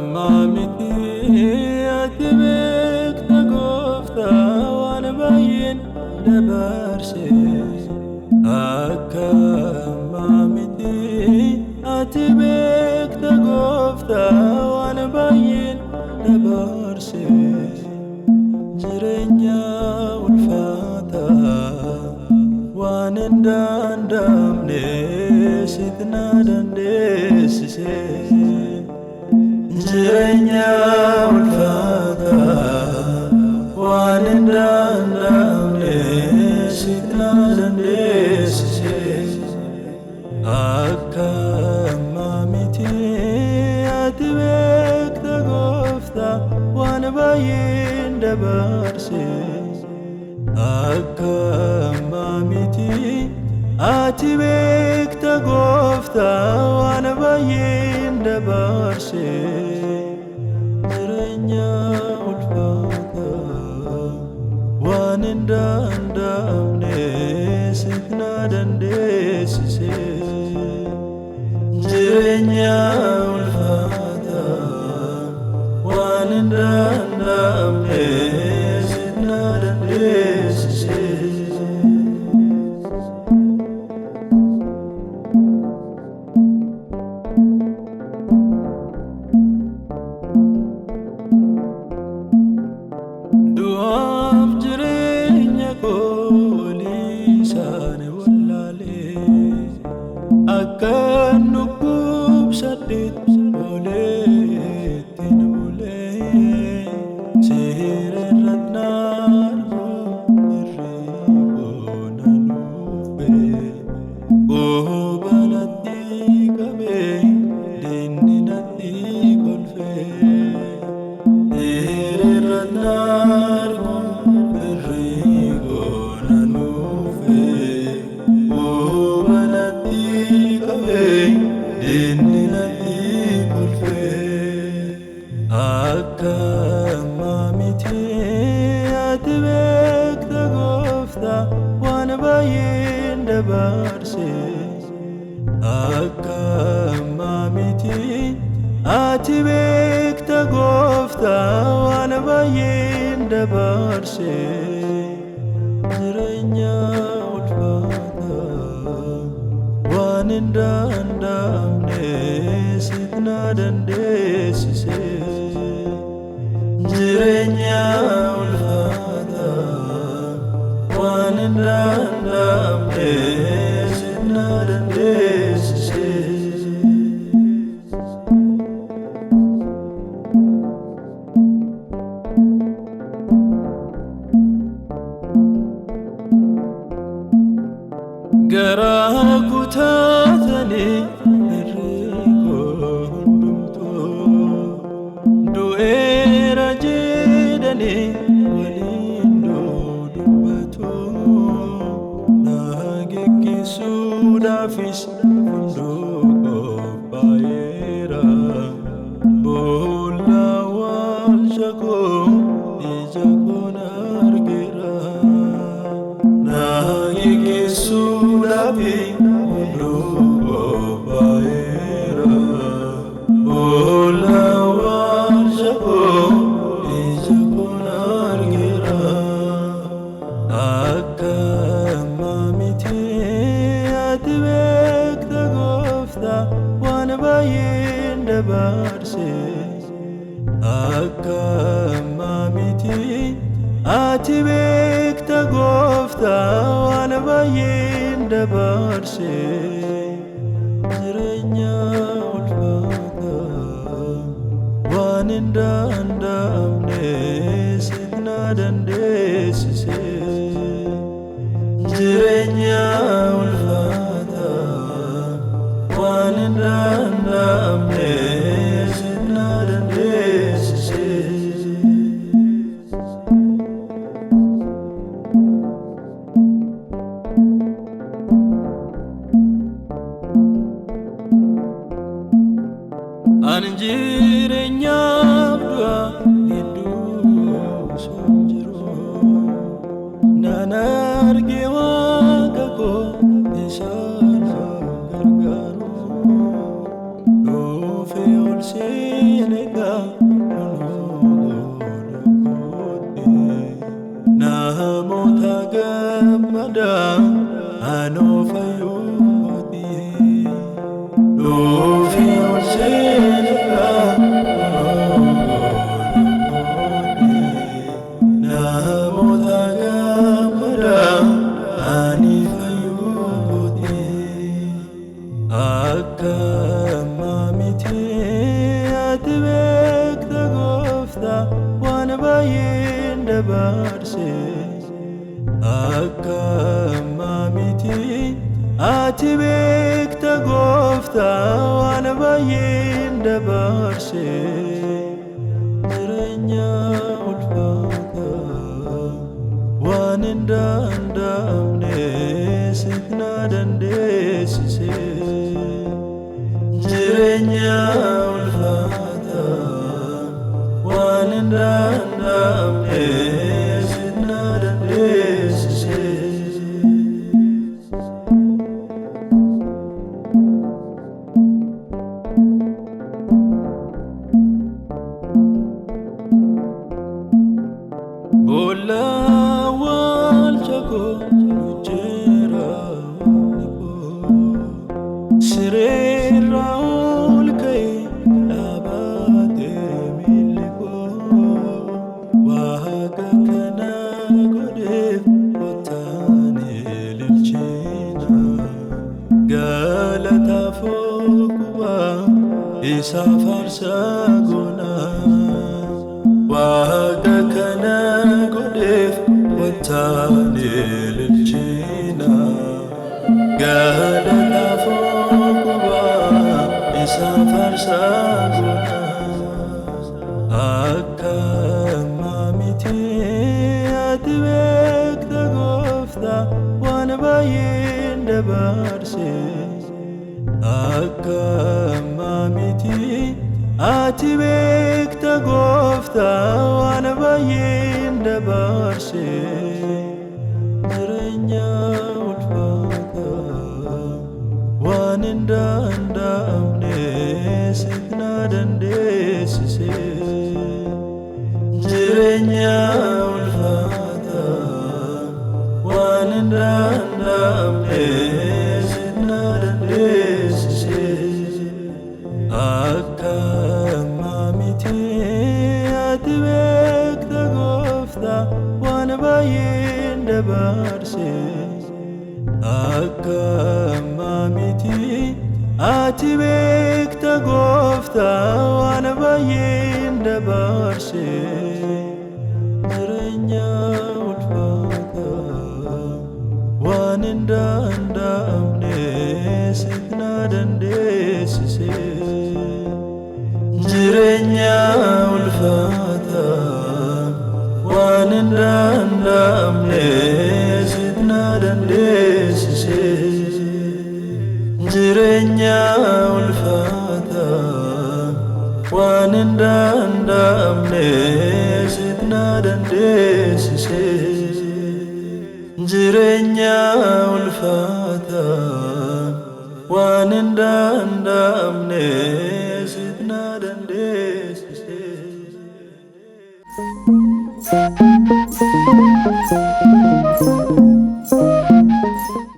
Akkamamiti ati beekta gooftaa waan baay'een dabarse. Akkamamiti ati beekta gooftaa waan baay'een dabarse. Jireenya ulfaataa waan hin danda'amne sitti na dandeessise. Jireenya ulfaataa waan hin danda'amne sitti na dandeessise. Akkamamiti ati beekta gooftaa waan baay'een dabarse. Akkamamiti ati beekta gooftaa waan baay'een dabarse. Jireenya ulfaataa waan hin danda'amne sitti na dandeessise. Jireenya ulfaataa waan hin danda'amne sitti na dandeessise. Du'aaf jireenya koo waliisaan wallaalee akkan dhukkubsadheetti ooleetti na bulee. Seera irratti na arguu irree koo na nuufee. Quba natti qabee diinni natti kolfee. Seera irratti na arguu irree koo na nuufee. Quba natti qabee diinni natti kolfee. Akkamamiti ati beekta gooftaa waan baay'een dabarse. Akkamamiti ati beekta gooftaa waan baay'een dabarse. Jireenya ulfaataa waan hin danda'amne sitti na dandeessise. Jireenya ulfaataa waan hin danda'amne sitti na dandeessise. Garaa kutaatanii irree koo hundumtuu du'eera jedhanii waliin dubbatu. Na geggeessuudhaafis hunduu qophaa'eera. Boolla awwaalcha koo ija koon argeera. Na geggeessuudhaafi hunduu qophaa'eera. Boolla awwaalcha koo ija koon argeera. Akkamamiti ati beekta gooftaa waan baay'een dabarse. Akkamamiti ati beekta gooftaa waan baay'een dabarse. Jireenya ulfaataa waan hin danda'amne sitti na dandeessise. Jireenya ulfaataa waan hin danda'amne sitti na dandeessise. Anjirenya abdua hindu sonjiro nanarge wakako isana gargaru dofe olsenega namota gamada anofayoti dofe olsenega namota gamada anifayoti akka mamite atbek tagofta wanabayin dabarse akka mamiti atbek tagofta wanabayin dabarse Jirenya ulfata waninda andamne sitna dandesise Jirenya ulfata waninda andamne sitna dandesise Bola wal chako lujera niko Sire raul kai abate miliko Wahaga kana godef otane lilchina Galata fokuwa isa farsa gona Wahaga kana godef watane lilchina galata fokuwa isa farsa gona akka mamite atbek tagofta wanabayin dabarse akka mamiti atbek tagofta wanabayin dabarse Jirenya ulfata waninda andamne sitna dandesise Jirenya ulfata waninda andamne sitna dandesise akka mamite atbek tagofta wanabayin dabarse akka mamiti atbek tagofta wanabayin dabarse Jirenya ulfata waninda andamne sitna dandesise Jirenya ulfata waninda andamne sitna dandesise Jirenya ulfata waninda andamne sitna dandesise Jirenya ulfata waninda andamne sitna dandesise